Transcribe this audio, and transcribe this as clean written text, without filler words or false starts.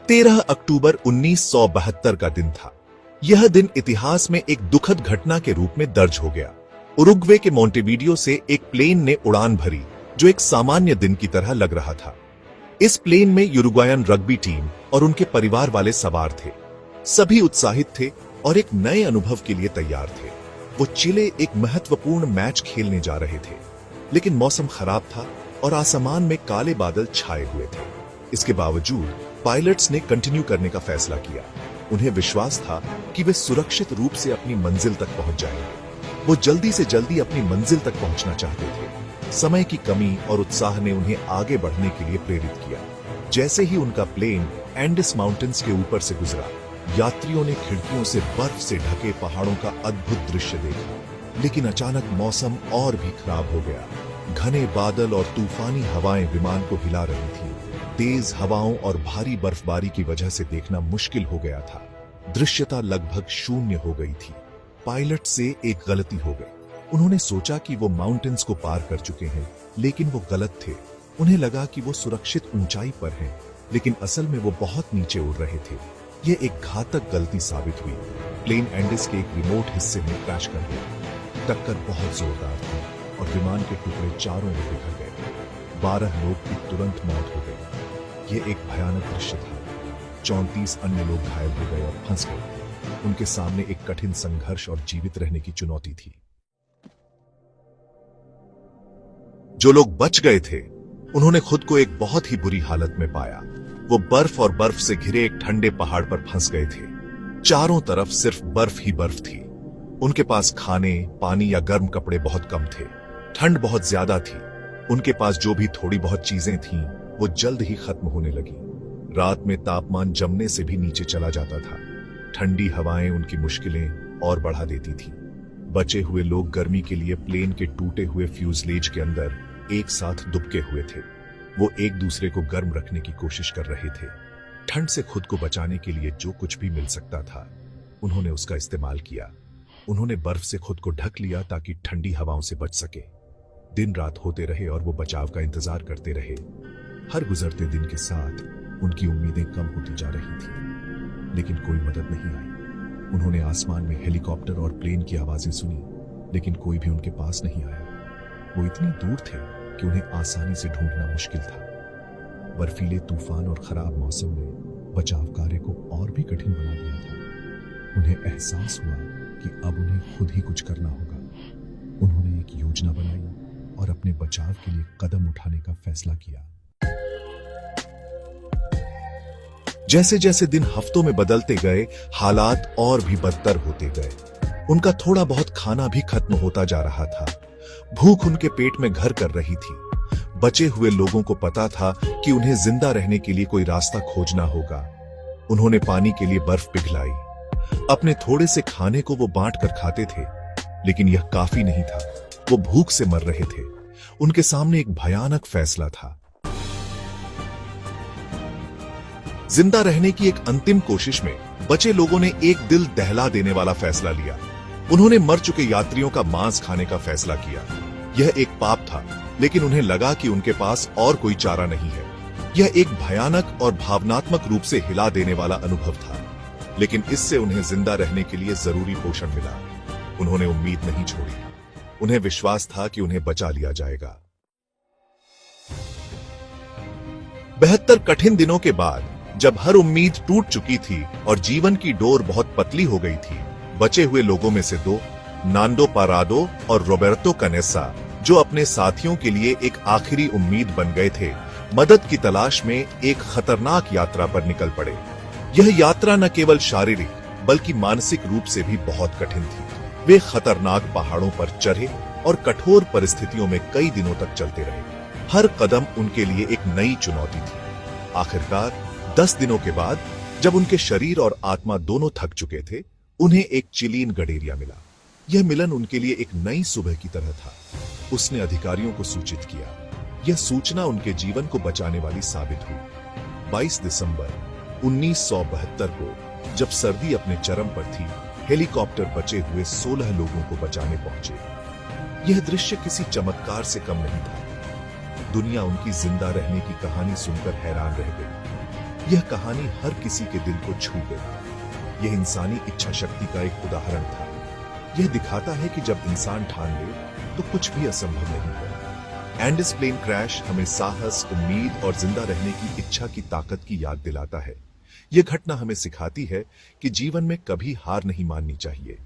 13 अक्टूबर 1972 का दिन था। यह दिन इतिहास में एक दुखद घटना के रूप में दर्ज हो गया। उरुग्वे के मोंटेवीडियो से एक प्लेन ने उड़ान भरी जो एक सामान्य दिन की तरह लग रहा था। इस प्लेन में यूरुग्वायन रग्बी टीम और उनके परिवार वाले सवार थे। सभी उत्साहित थे और एक नए अनुभव के लिए तैयार थे। वो चिले एक महत्वपूर्ण मैच खेलने जा रहे थे, लेकिन मौसम खराब था और आसमान में काले बादल छाए हुए थे। इसके बावजूद पायलट्स ने कंटिन्यू करने का फैसला किया। उन्हें विश्वास था कि वे सुरक्षित रूप से अपनी मंजिल तक पहुंच जाएंगे। वो जल्दी से जल्दी अपनी मंजिल तक पहुंचना चाहते थे। समय की कमी और उत्साह ने उन्हें आगे बढ़ने के लिए प्रेरित किया। जैसे ही उनका प्लेन एंडिस माउंटेन्स के ऊपर से गुजरा, यात्रियों ने खिड़कियों से बर्फ से ढके पहाड़ों का अद्भुत दृश्य देखा। लेकिन अचानक मौसम और भी खराब हो गया। घने बादल और तूफानी हवाएं विमान को हिला रही थी। तेज हवाओं और भारी बर्फबारी की वजह से देखना मुश्किल हो गया था। दृश्यता लगभग शून्य हो गई थी। पायलट से एक गलती हो गई। उन्होंने सोचा कि वो माउंटेन्स को पार कर चुके हैं, लेकिन वो गलत थे। उन्हें लगा कि वो सुरक्षित ऊंचाई पर हैं, लेकिन असल में वो बहुत नीचे उड़ रहे थे। यह एक घातक गलती साबित हुई। प्लेन एंडिस के एक रिमोट हिस्से में क्रैश कर गया। टक्कर बहुत जोरदार थी और विमान के टुकड़े चारों ओर बिखर गए। 12 लोग की तुरंत मौत हो गई। यह एक भयानक दृश्य था। 34 अन्य लोग घायल हो गए और फंस गए। उनके सामने एक कठिन संघर्ष और जीवित रहने की चुनौती थी। जो लोग बच गए थे, उन्होंने खुद को एक बहुत ही बुरी हालत में पाया। वो बर्फ और बर्फ से घिरे एक ठंडे पहाड़ पर फंस गए थे। चारों तरफ सिर्फ बर्फ ही बर्फ थी। उनके पास खाने, पानी या गर्म कपड़े बहुत कम थे। ठंड बहुत ज्यादा थी। उनके पास जो भी थोड़ी बहुत चीजें थीं, वो जल्द ही खत्म होने लगी। रात में तापमान जमने से भी नीचे चला जाता था। ठंडी हवाएं उनकी मुश्किलें और बढ़ा देती थी। बचे हुए लोग गर्मी के लिए प्लेन के टूटे हुए फ्यूजलेज के अंदर एक साथ दुबके हुए थे। वो एक दूसरे को गर्म रखने की कोशिश कर रहे थे। ठंड से खुद को बचाने के लिए जो कुछ भी मिल सकता था, उन्होंने उसका इस्तेमाल किया। उन्होंने बर्फ से खुद को ढक लिया ताकि ठंडी हवाओं से बच सके। दिन रात होते रहे और वो बचाव का इंतजार करते रहे। हर गुजरते दिन के साथ उनकी उम्मीदें कम होती जा रही थी, लेकिन कोई मदद नहीं आई। उन्होंने आसमान में हेलीकॉप्टर और प्लेन की आवाजें सुनी, लेकिन कोई भी उनके पास नहीं आया। वो इतनी दूर थे कि उन्हें आसानी से ढूंढना मुश्किल था। बर्फीले तूफान और खराब मौसम ने बचाव कार्य को और भी कठिन बना दिया था। उन्हें एहसास हुआ कि अब उन्हें खुद ही कुछ करना होगा। उन्होंने एक योजना बनाई और अपने बचाव के लिए कदम उठाने का फैसला किया। जैसे जैसे दिन हफ्तों में बदलते गए, हालात और भी बदतर होते गए। उनका थोड़ा बहुत खाना भी खत्म होता जा रहा था। भूख उनके पेट में घर कर रही थी। बचे हुए लोगों को पता था कि उन्हें जिंदा रहने के लिए कोई रास्ता खोजना होगा। उन्होंने पानी के लिए बर्फ पिघलाई। अपने थोड़े से खाने को वो बांट कर खाते थे, लेकिन यह काफी नहीं था। वो भूख से मर रहे थे। उनके सामने एक भयानक फैसला था। जिंदा रहने की एक अंतिम कोशिश में बचे लोगों ने एक दिल दहला देने वाला फैसला लिया। उन्होंने मर चुके यात्रियों का मांस खाने का फैसला किया। यह एक पाप था, लेकिन उन्हें लगा कि उनके पास और कोई चारा नहीं है। यह एक भयानक और भावनात्मक रूप से हिला देने वाला अनुभव था, लेकिन इससे उन्हें जिंदा रहने के लिए जरूरी पोषण मिला। उन्होंने उम्मीद नहीं छोड़ी। उन्हें विश्वास था कि उन्हें बचा लिया जाएगा। 72 कठिन दिनों के बाद, जब हर उम्मीद टूट चुकी थी और जीवन की डोर बहुत पतली हो गई थी, बचे हुए लोगों में से 2, नांडो पारादो और रोबर्टो कनेसा, जो अपने साथियों के लिए एक आखिरी उम्मीद बन गए थे, मदद की तलाश में एक खतरनाक यात्रा पर निकल पड़े। यह यात्रा न केवल शारीरिक बल्कि मानसिक रूप से भी बहुत कठिन थी। वे खतरनाक पहाड़ों पर चढ़े और कठोर परिस्थितियों में कई दिनों तक चलते रहे। हर कदम उनके लिए एक नई चुनौती थी। आखिरकार 10 दिनों के बाद, जब उनके शरीर और आत्मा दोनों थक चुके थे, उन्हें एक चिलीन गडेरिया मिला। यह मिलन उनके लिए एक नई सुबह की तरह था। उसने अधिकारियों को सूचित किया। यह सूचना उनके जीवन को बचाने वाली साबित हुई। 22 दिसंबर 1972 को, जब सर्दी अपने चरम पर थी, हेलीकॉप्टर बचे हुए 16 लोगों को बचाने पहुंचे। यह दृश्य किसी चमत्कार से कम नहीं था। दुनिया उनकी जिंदा रहने की कहानी सुनकर हैरान रह गई। यह कहानी हर किसी के दिल को छू गई। यह इंसानी इच्छा शक्ति का एक उदाहरण था। यह दिखाता है कि जब इंसान ठान ले तो कुछ भी असंभव नहीं है। एंडिस प्लेन क्रैश हमें साहस, उम्मीद और जिंदा रहने की इच्छा की ताकत की याद दिलाता है। यह घटना हमें सिखाती है कि जीवन में कभी हार नहीं माननी चाहिए।